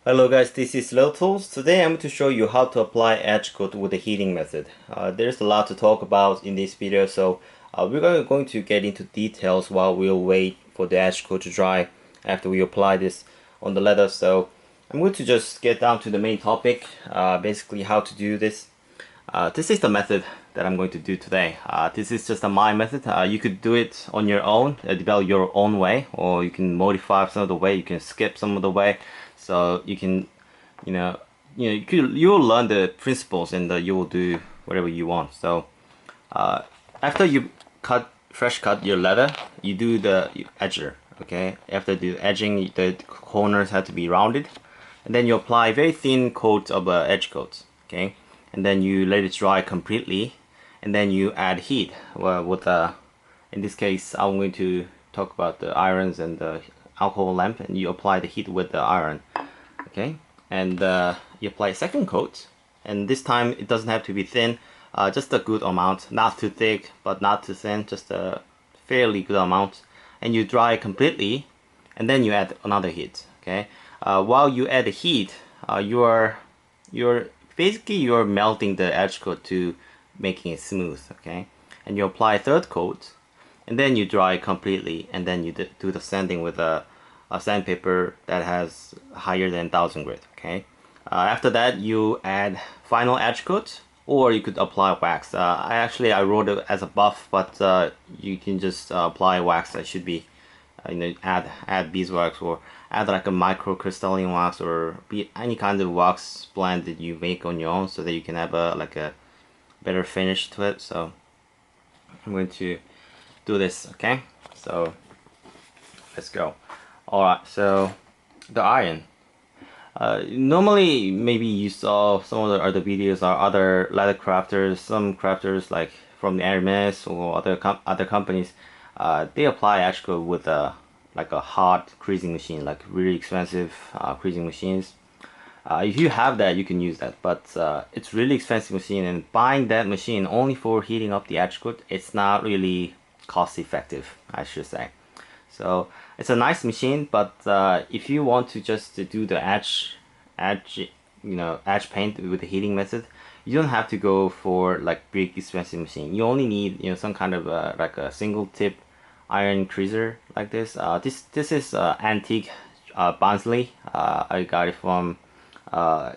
Hello guys, this is leathertoolz. Today I'm going to show you how to apply Edgecoat with the heating method. There's a lot to talk about in this video, so we're going to get into details while we'll wait for the Edgecoat to dry after we apply this on the leather. So I'm going to just get down to the main topic, basically how to do this. This is the method that I'm going to do today. This is just my method. You could do it on your own, develop your own way, or you can modify some of the way, you can skip some of the way. So you can, you will learn the principles and you will do whatever you want. So after you fresh cut your leather, you do the edger. Okay, after the edging, the corners have to be rounded, and then you apply a very thin coat of edge coat. Okay, and then you let it dry completely, and then you add heat. Well, with in this case, I'm going to talk about the irons and the alcohol lamp, and you apply the heat with the iron. Okay, and you apply a second coat, and this time it doesn't have to be thin, just a good amount, not too thick but not too thin, just a fairly good amount, and you dry completely, and then you add another heat. Okay, while you add the heat, you're melting the edge coat to making it smooth. Okay, and you apply a third coat, and then you dry completely, and then you do the sanding with a sandpaper that has higher than 1000 grit. Okay, after that you add final edge coat, or you could apply wax. I wrote it as a buff, but you can just apply wax. That should be add beeswax, or add like a microcrystalline wax, or be any kind of wax blend that you make on your own, so that you can have a better finish to it. So I'm going to do this. Okay, so let's go. Alright, so the iron. Normally, maybe you saw some of the other videos or other leather crafters, some crafters like from the Hermes or other companies, they apply Edgecoat with like a hot creasing machine, like really expensive creasing machines. If you have that, you can use that, but it's really expensive machine, and buying that machine only for heating up the Edgecoat, it's not really cost effective, I should say. So it's a nice machine, but if you want to just do the edge paint with the heating method, you don't have to go for like big expensive machine. You only need some kind of like a single tip iron creaser like this. This is antique Barnsley. I got it from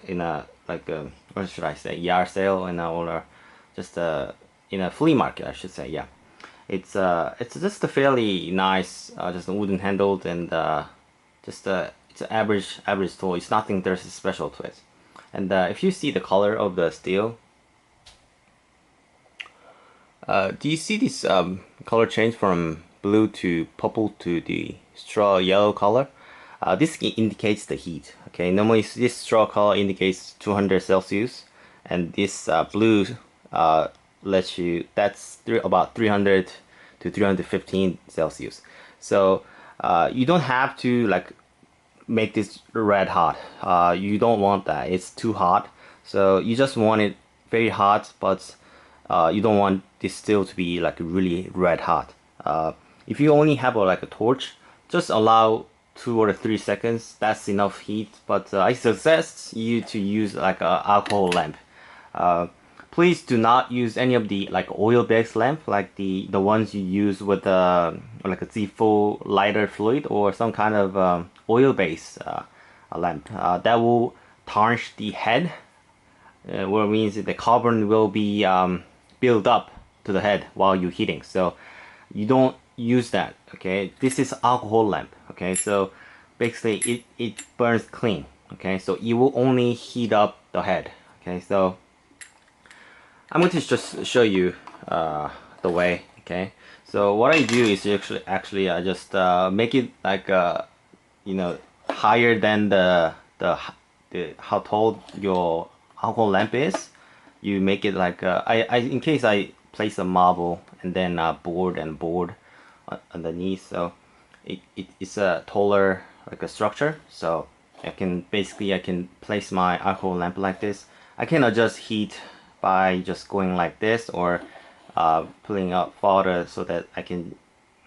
in a what should I say, yard sale, or just in a flea market, I should say. Yeah. It's just a fairly nice, just wooden handled, and it's an average tool. It's nothing there's special to it. And if you see the color of the steel, do you see this color change from blue to purple to the straw yellow color? This indicates the heat. Okay, normally this straw color indicates 200 Celsius, and this blue lets you, that's about 300 to 315 Celsius. So you don't have to like make this red hot. You don't want that, it's too hot. So you just want it very hot, but you don't want this steel to be like really red hot. If you only have like a torch, just allow 2 or 3 seconds, that's enough heat. But I suggest you to use like a alcohol lamp. Please do not use any of the like oil-based lamp, like the ones you use with like a Z4 lighter fluid, or some kind of oil-based lamp. That will tarnish the head, what means that the carbon will be built up to the head while you're heating. So you don't use that. Okay, this is alcohol lamp. Okay, so basically it burns clean. Okay, so it will only heat up the head. Okay, so I'm going to just show you the way. Okay, so what I do is actually I just make it like higher than the how tall your alcohol lamp is. You make it like in case I place a marble and then board underneath, so it's a taller like a structure. So I can place my alcohol lamp like this. I can adjust heat by just going like this, or pulling up farther so that I can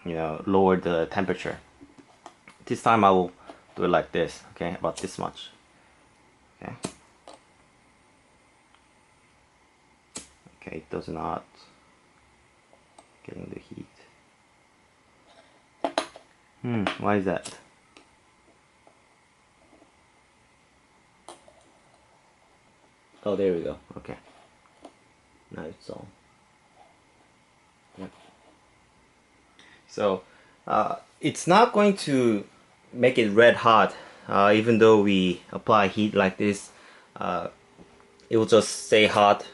lower the temperature. This time I will do it like this. Okay, about this much. Okay. Okay, it does not getting the heat. Why is that? Oh, there we go. Okay. Now it's on. Yep. So it's not going to make it red hot, even though we apply heat like this. It will just stay hot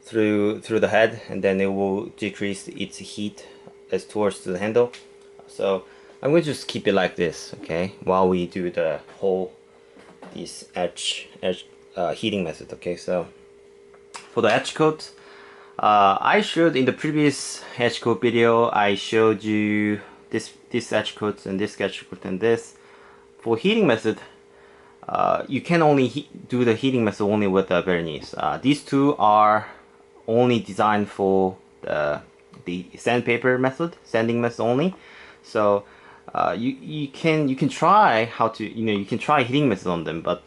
through the head, and then it will decrease its heat as towards the handle. So I'm going to just keep it like this, okay, while we do the whole this edge heating method. Okay, so for the edge coat, I showed in the previous edge coat video, I showed you this edge coat and this edge coat and this. For heating method, you can only do the heating method only with the vernice. These two are only designed for the sandpaper method, sanding method only. So you can try how to, you can try heating method on them, but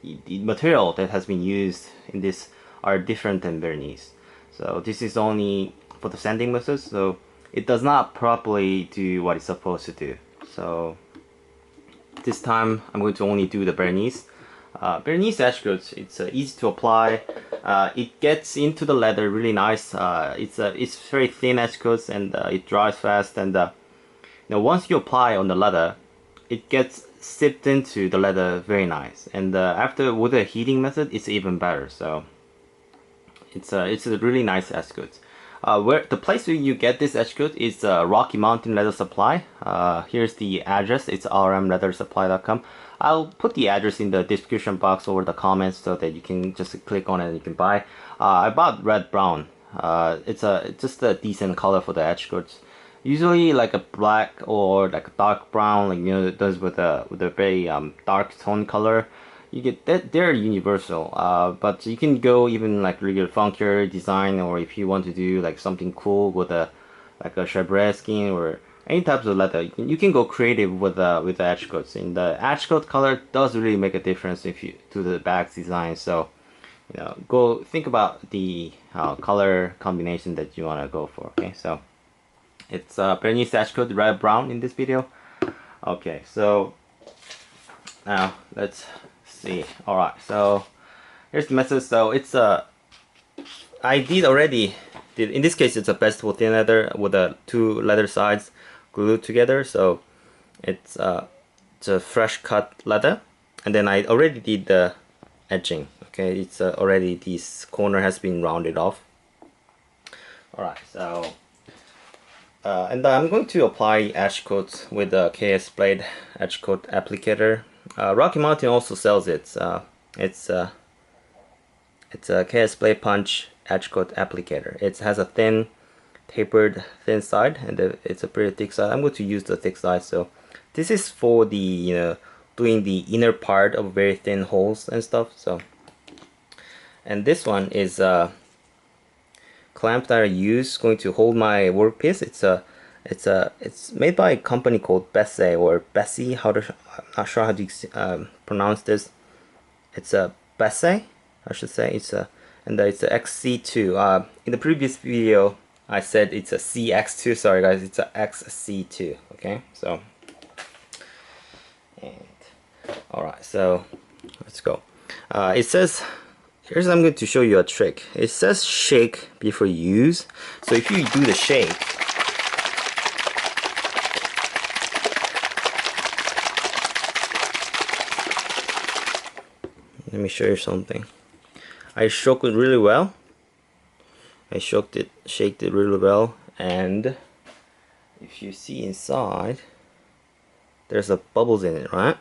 the material that has been used in this are different than vernice. So this is only for the sanding method, so it does not properly do what it's supposed to do. So this time I'm going to only do the vernice. Vernice edge coat, it's easy to apply. It gets into the leather really nice. It's very thin edge coat, and it dries fast. And once you apply on the leather, it gets sipped into the leather very nice. And after with the heating method, it's even better. So it's a really nice edge coat. Where the place where you get this edge coat is Rocky Mountain Leather Supply. Here's the address. It's rmleathersupply.com. I'll put the address in the description box or the comments so that you can just click on it and you can buy. I bought red brown. It's just a decent color for the edge coats. Usually like a black or like a dark brown, like it does with a very dark tone color. You get that they're universal, but you can go even like regular funkier design, or if you want to do like something cool with a like a chevrolet skin or any types of leather, you can go creative with the edge coats. And the edge coat color does really make a difference if you to the bag's design. So go think about the color combination that you want to go for. Okay, so it's vernice edge coat red brown in this video. Okay, so now let's see. All right, so here's the method. So it's I did already in this case it's a vegetable thin leather with the two leather sides glued together. So it's a fresh cut leather, and then I already did the edging. Okay, it's already this corner has been rounded off. All right, so and I'm going to apply edge coat with the KS Blade edge coat applicator. Rocky Mountain also sells it. It's a KS Blade Punch edge coat applicator. It has a thin, tapered, thin side, and it's a pretty thick side. I'm going to use the thick side. So this is for the doing the inner part of very thin holes and stuff. So, and this one is a clamp that I use going to hold my workpiece. It's made by a company called Bessie or Bessie. I'm not sure how to pronounce this. It's a Bessie, I should say. It's a XC2. In the previous video, I said it's a CX2. Sorry guys, it's a XC2. Okay, so and all right, so let's go. It says. Here's I'm going to show you a trick. It says shake before you use. So if you do the shake, let me show you something. I shook it really well. Shaked it really well, and if you see inside, there's a bubbles in it, right?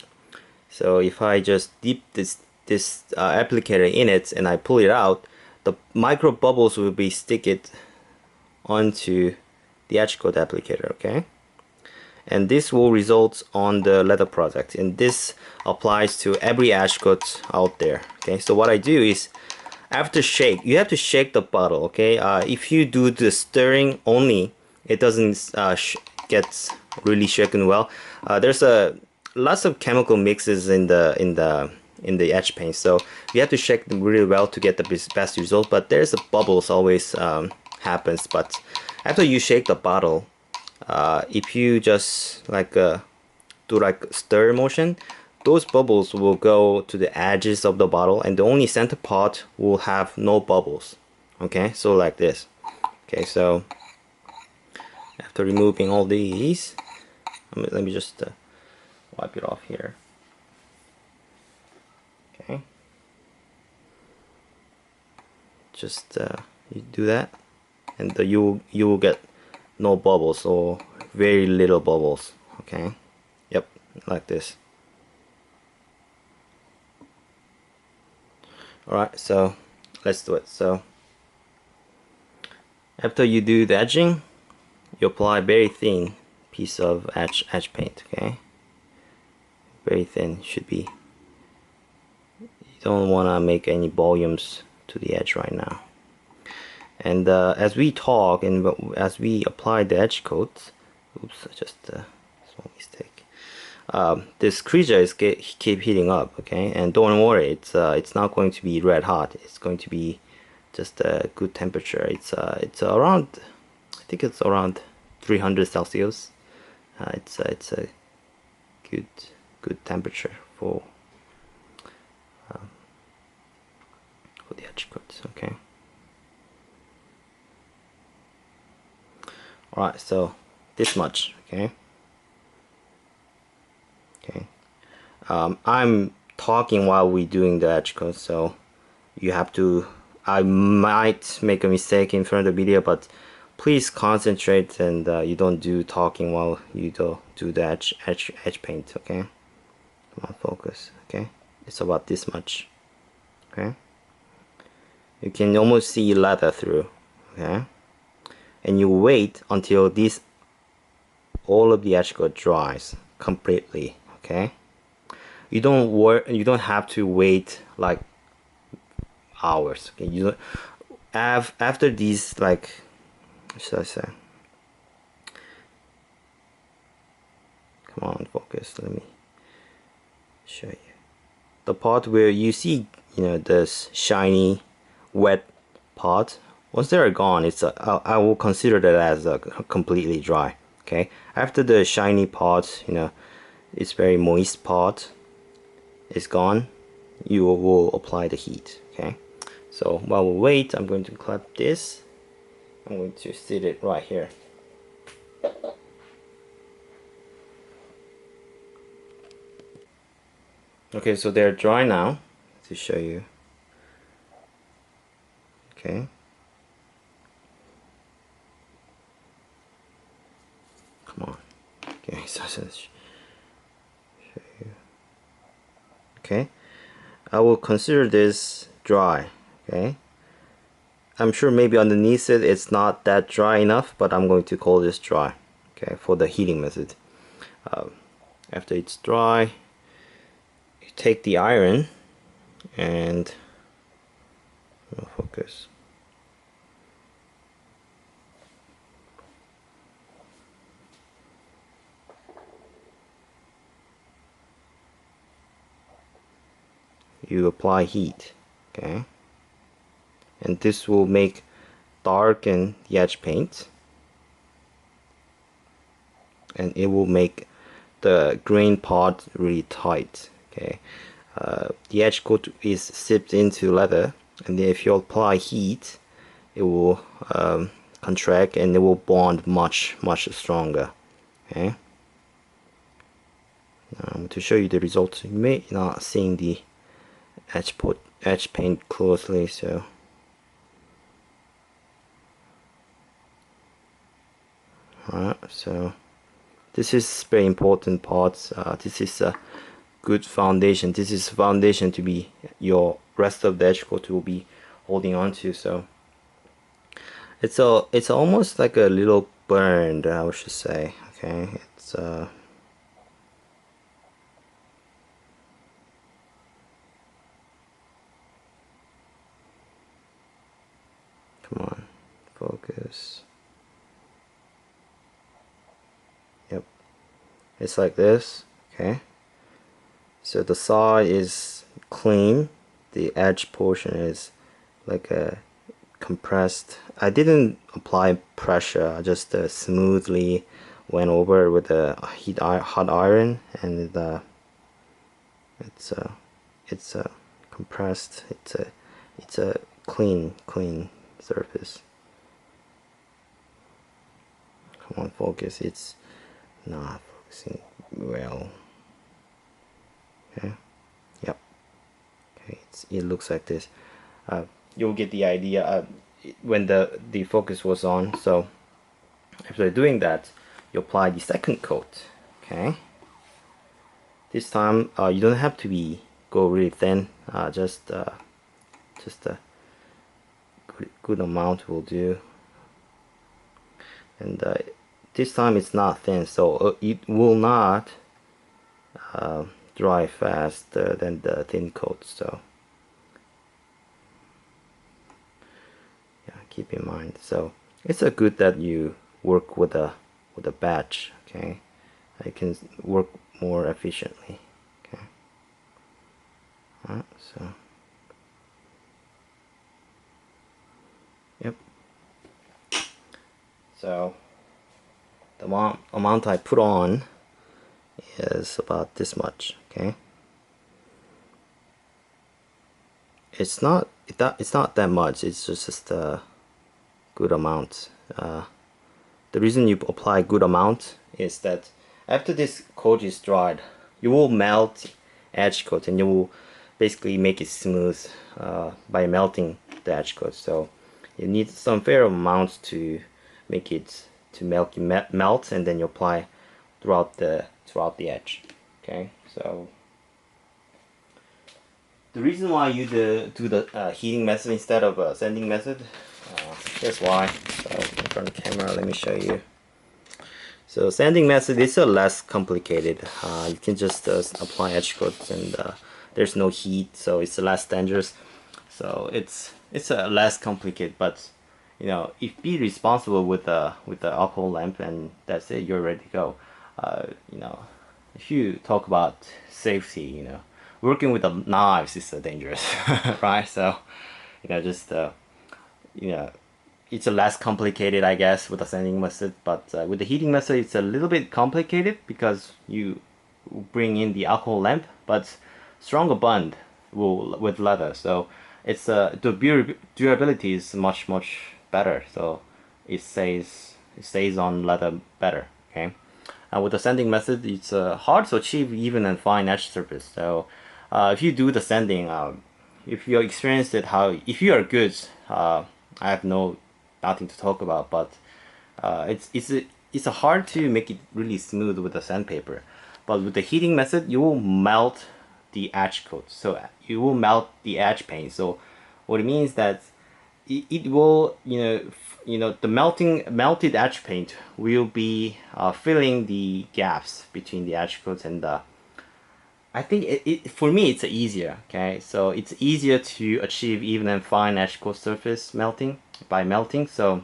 So if I just dip this applicator in it and I pull it out, the micro bubbles will be stick it onto the edge coat applicator. Okay, and this will result on the leather product, and this applies to every edge coat out there. Okay, so what I do is after shake, you have to shake the bottle. Okay, if you do the stirring only, it doesn't get really shaken well. There's lots of chemical mixes in the in the edge paint, so you have to shake them really well to get the best result. But there's a bubbles always happens. But after you shake the bottle, if you just like do like stir motion, those bubbles will go to the edges of the bottle, and the only center part will have no bubbles. Okay, so like this. Okay, so after removing all these, let me just wipe it off here. Okay, just you do that, and you will get no bubbles or very little bubbles. Okay, yep, like this. Alright, so let's do it. So after you do the edging, you apply very thin piece of edge paint. Okay, very thin should be. You don't want to make any volumes to the edge right now. And as we talk and as we apply the edge coat, oops, just a small mistake. This creature is keep heating up. Okay, and don't worry, it's not going to be red hot. It's going to be just a good temperature. It's around, I think it's around 300 Celsius. It's a good temperature for the edge coats. Okay. Alright, so this much. Okay. Okay. I'm talking while we're doing the edge coat, so you have to. I might make a mistake in front of the video, but please concentrate and you don't do talking while you do the edge paint. Okay. Come on, focus. Okay. It's about this much. Okay. You can almost see leather through. Okay. And you wait until this all of the edge coat dries completely. Okay. You don't have to wait like hours. Okay. You don't after these, like, what should I say? Come on, focus. Let me show you the part where you see, this shiny wet part. Once they're gone, I will consider that as a completely dry. Okay, after the shiny part, it's very moist part is gone, you will apply the heat. Okay, so while we wait, I'm going to clip this. I'm going to sit it right here. Okay, so they're dry now. To show you. Okay. Come on. Okay, so show you. Okay. I will consider this dry. Okay. I'm sure maybe underneath it's not that dry enough, but I'm going to call this dry. Okay, for the heating method. After it's dry, you take the iron and focus. You apply heat. Okay, and this will make darken the edge paint, and it will make the grain part really tight. Okay, the edge coat is sipped into leather, and if you apply heat, it will contract and it will bond much stronger. Okay, to show you the results, you may not seeing the edge paint closely, so alright, so this is very important part. This is a good foundation. This is foundation to be your rest of the edge coat will be holding on to. So it's almost like a little burned, I should say. Okay, it's come on, focus. It's like this. Okay, so the side is clean. The edge portion is like a compressed. I didn't apply pressure. I just smoothly went over with a hot iron, and it's compressed. It's a clean surface. Come on, focus. It's not focusing well. Okay. Yep. Okay. It looks like this. You'll get the idea when the focus was on. So after doing that, you apply the second coat. Okay. This time you don't have to go really thin. Just a good amount will do. And this time it's not thin, so it will not dry faster than the thin coat. So yeah, keep in mind. So it's a good that you work with a batch. Okay, I can work more efficiently. Okay. Alright, so yep. So the amount I put on is about this much. Okay, it's not that much. It's just a good amount. The reason you apply good amount is that after this coat is dried, you will melt edge coat, and you will basically make it smooth by melting the edge coat. So you need some fair amount to make it melt, and then you apply throughout the edge. Okay, so the reason why you do the heating method instead of sanding method, here's why. So in front of the camera, let me show you. So sanding method is less complicated. You can just apply edge coats, and there's no heat, so it's less dangerous. So it's less complicated, but you know, if be responsible with the alcohol lamp, and that's it, you're ready to go. You know, if you talk about safety, you know, working with the knives is dangerous, right? So you know, just you know, it's a less complicated, I guess, with the sanding method, but with the heating method, it's a little bit complicated because you bring in the alcohol lamp, but stronger bond with leather, so it's the durability is much better, so it stays on leather better. Okay, with the sanding method, it's hard to achieve even and fine edge surface. So if you do the sanding, if you experienced it, if you are good, I have nothing to talk about, but it's hard to make it really smooth with the sandpaper. But with the heating method, you will melt the edge coat, so you will melt the edge paint. So what it means that it will, you know, the melted edge paint will be filling the gaps between the edge coats, and I think for me it's easier. Okay, so it's easier to achieve even and fine edge coat surface melting by melting. So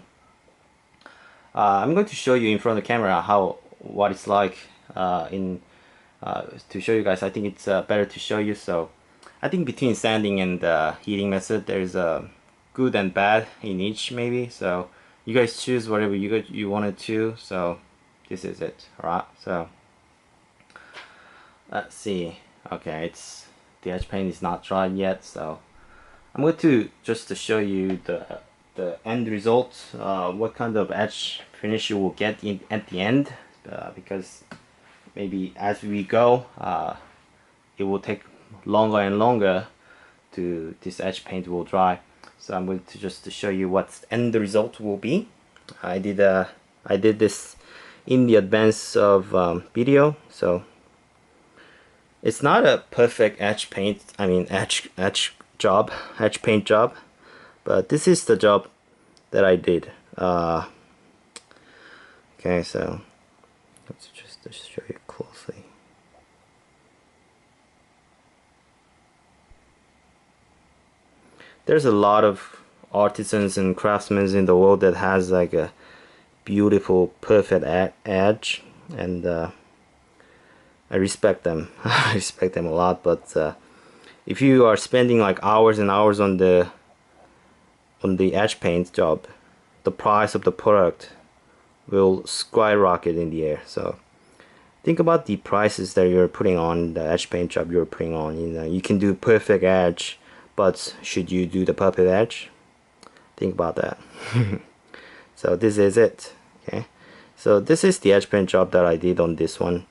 I'm going to show you in front of the camera what it's like to show you guys. I think it's better to show you. So I think between sanding and heating method, there's a good and bad in each, maybe. So you guys choose whatever you wanted to. So this is it. Alright, so let's see. Okay, the edge paint is not dried yet, so I'm going to just to show you the end result, what kind of edge finish you will get at the end, because maybe as we go, it will take longer and longer to this edge paint will dry. So I'm going to just show you what the end result will be. I did this in the advance of video, so it's not a perfect edge paint. I mean edge paint job, but this is the job that I did. Okay, so let's just show you closely. There's a lot of artisans and craftsmen in the world that has like a beautiful, perfect edge, and I respect them. I respect them a lot, but if you are spending like hours and hours on the edge paint job, the price of the product will skyrocket in the air. So think about the prices that you're putting on the edge paint job you're putting on. You know, you can do perfect edge, but should you do the perfect edge? Think about that. So this is it. Okay, so this is the edge paint job that I did on this one.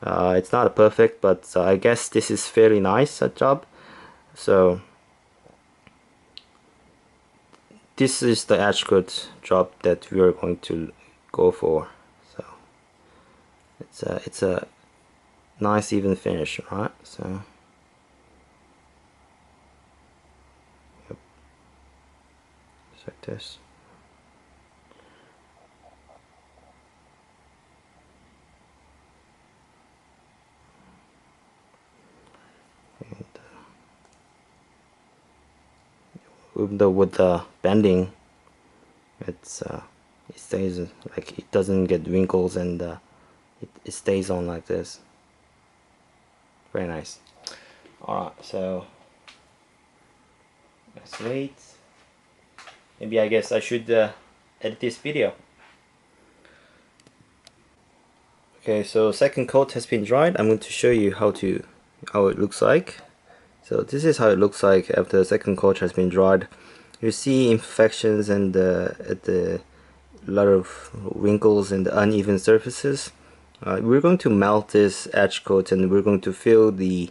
It's not perfect, but I guess this is fairly nice job. So this is the Edgecoat job that we are going to go for. So it's a nice even finish, right? So yep, just like this. And even though with the bending, it stays like it doesn't get wrinkles, and it stays on like this. Very nice. Alright, so let's wait. Maybe I guess I should edit this video. Okay, so second coat has been dried. I'm going to show you how it looks like. So this is how it looks like after the second coat has been dried. You see imperfections and a lot of wrinkles and uneven surfaces. We're going to melt this edge coat, and we're going to fill the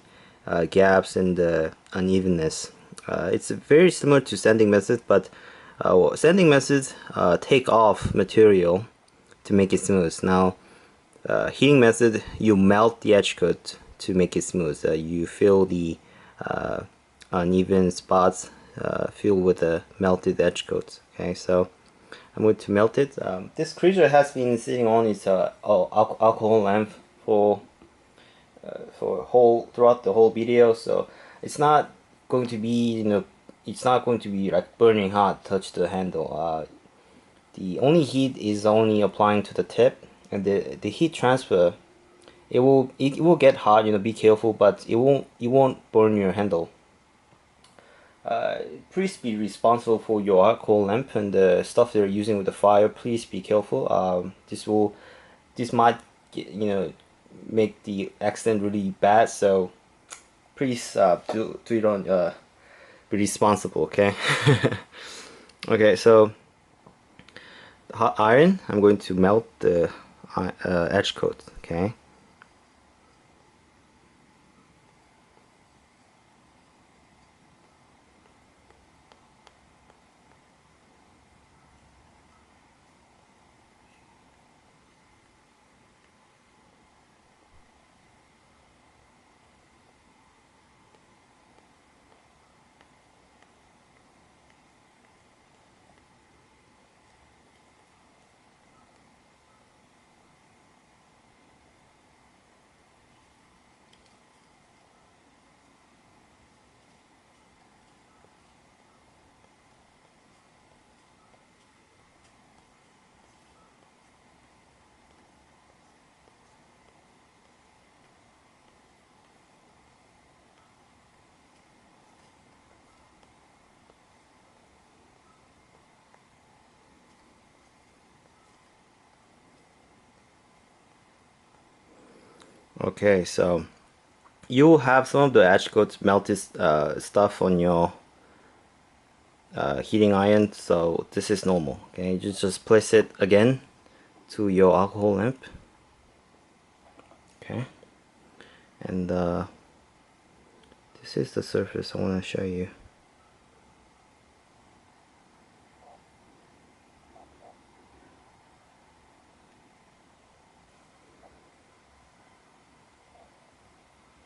gaps and the unevenness. It's very similar to sanding method, but sanding methods take off material to make it smooth. Now heating method, you melt the edge coat to make it smooth. You fill the uneven spots fill with the melted edge coat. Okay, so I'm going to melt it. This creature has been sitting on its alcohol lamp for throughout the whole video, so it's not going to be, it's not going to be like burning hot. Touch the handle. The only heat is only applying to the tip, and the heat transfer, it will get hot. Be careful, but it won't burn your handle. Please be responsible for your alcohol lamp and the stuff they're using with the fire. Please be careful. This might make the accident really bad. So please do it on be responsible. Okay. Okay. So hot iron. I'm going to melt the edge coat. Okay. Okay, so you'll have some of the edge coat melted stuff on your heating iron, so this is normal. Okay, you just place it again to your alcohol lamp. Okay, and this is the surface I want to show you.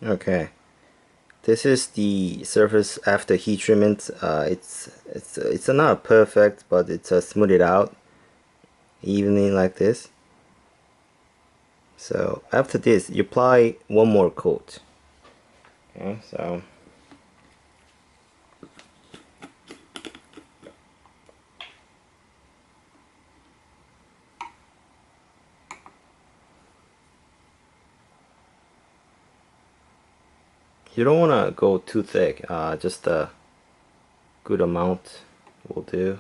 Okay, this is the surface after heat treatment. It's not perfect, but it's smoothed out evenly like this. So after this, you apply one more coat. Okay, so you don't want to go too thick, just a good amount will do.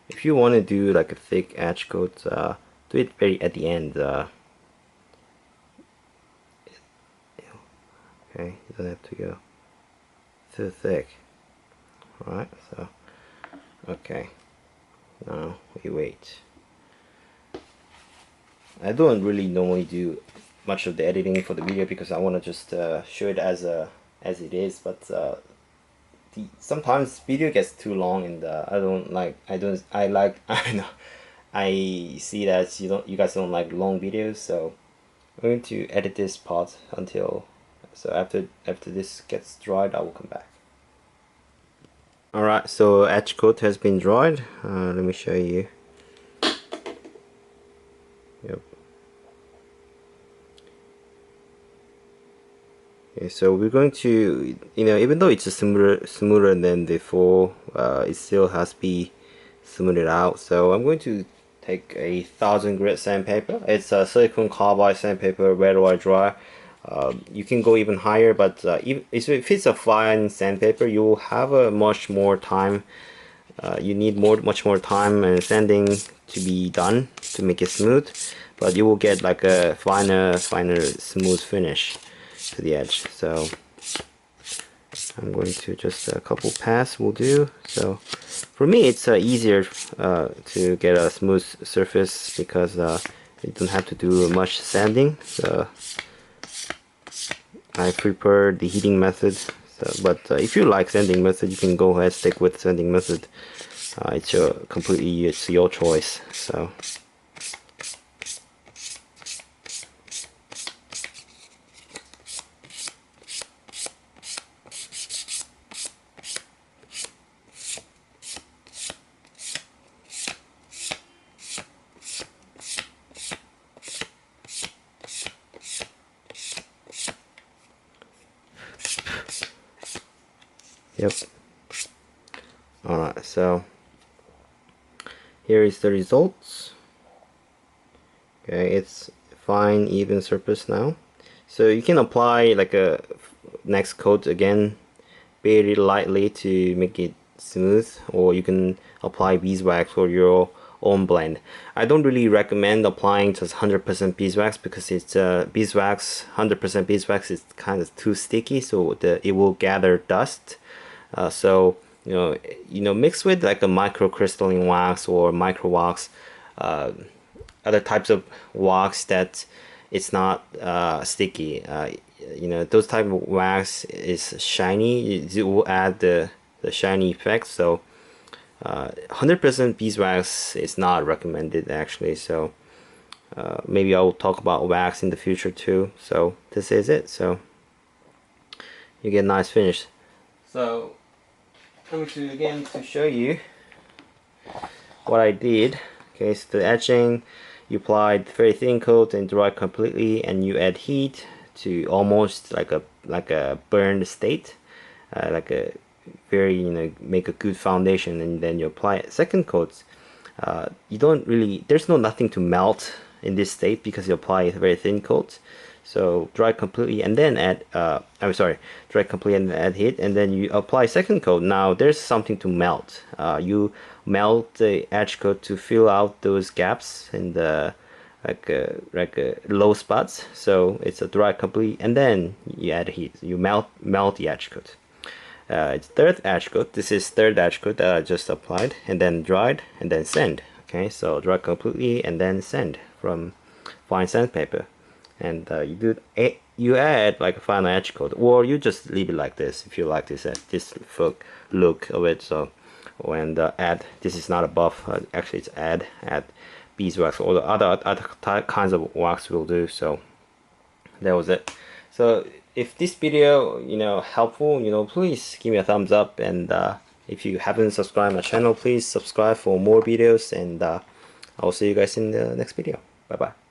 If you want to do like a thick edge coat, do it very at the end. Okay, you don't have to go too thick. Alright, so okay, now we wait. I don't really normally do much of the editing for the video because I want to just show it as it is, but sometimes video gets too long, and I know I see that you guys don't like long videos, so I'm going to edit this part until after this gets dried I will come back. Alright, so edge coat has been dried. Let me show you. Yep. Okay, so we're going to, even though it's a smoother than before, it still has to be smoothed out. So I'm going to take a 1000 grit sandpaper. It's a silicone carbide sandpaper, wet or dry. You can go even higher, but if it's a fine sandpaper, you will have a much more time. You need much more time and sanding to be done to make it smooth, but you will get like a finer smooth finish to the edge. So I'm going to just a couple pass will do. So for me it's easier to get a smooth surface because you don't have to do much sanding. So I prefer the heating method, but if you like sanding method, you can go ahead stick with sanding method. It's your choice. So yep. Alright, so here is the results. Okay, it's fine, even surface now. So you can apply like a next coat again very lightly to make it smooth, or you can apply beeswax for your own blend. I don't really recommend applying just 100% beeswax because it's beeswax, 100% beeswax is kind of too sticky, so it will gather dust. So mix with like a microcrystalline wax or micro wax, other types of wax that it's not sticky. Those type of wax is shiny. It will add the shiny effect. So 100% beeswax is not recommended actually. So maybe I will talk about wax in the future too. So this is it. So you get a nice finish. So I'm going to show you what I did. Okay, so the edging, you applied very thin coat and dry completely, and you add heat to almost like a burned state, like a very make a good foundation, and then you apply it. Second coats, you don't really, there's nothing to melt in this state because you apply a very thin coat. So dry completely and then add dry completely and add heat, and then you apply second coat. Now there's something to melt. You melt the edge coat to fill out those gaps in the like low spots. So it's a dry complete, and then you add heat. You melt the edge coat. It's third edge coat. This is third edge coat that I just applied, and then dried, and then sand. Okay, so dry completely and then sand from fine sandpaper. And you add like a final edge coat, or you just leave it like this if you like this look of it. So and add, this is not a buff, actually it's add beeswax, or the other kinds of wax will do. So that was it. So if this video helpful, please give me a thumbs up, and if you haven't subscribed my channel, please subscribe for more videos, and I'll see you guys in the next video. Bye bye.